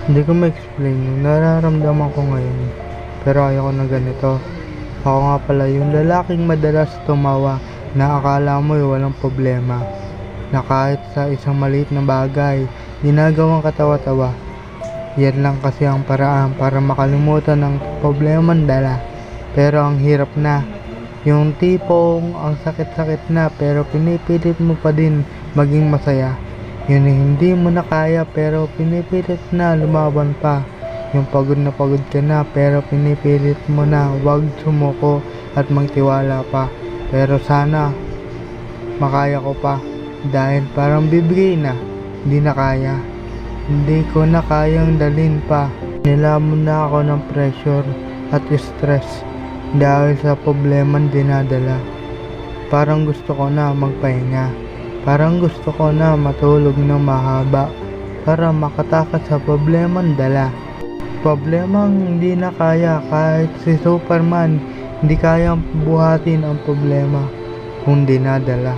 Hindi ko ma-explain yung nararamdaman ko ngayon. Pero ayoko na ganito. Ako nga pala yung lalaking madalas tumawa na akala mo'y walang problema. Na kahit sa isang maliit na bagay, ginagawang katawa-tawa. Yan lang kasi ang paraan para makalimutan ng problemang dala. Pero ang hirap na. Yung tipong ang sakit-sakit na pero pinipilit mo pa din maging masaya. Yun yung hindi mo na kaya pero pinipilit na lumaban pa. Yung pagod na pagod ka na pero pinipilit mo na wag sumuko at magtiwala pa. Pero sana makaya ko pa dahil parang bibigay na, hindi na kaya. Hindi ko na kayang dalhin pa. Nilamon na ako ng pressure at stress dahil sa problemang dinadala. Parang gusto ko na magpahinga. Parang gusto ko na matulog ng mahaba para makatakas sa problemang dala. Problemang hindi na kaya kahit si Superman hindi kayang buhatin ang problema kung dinadala.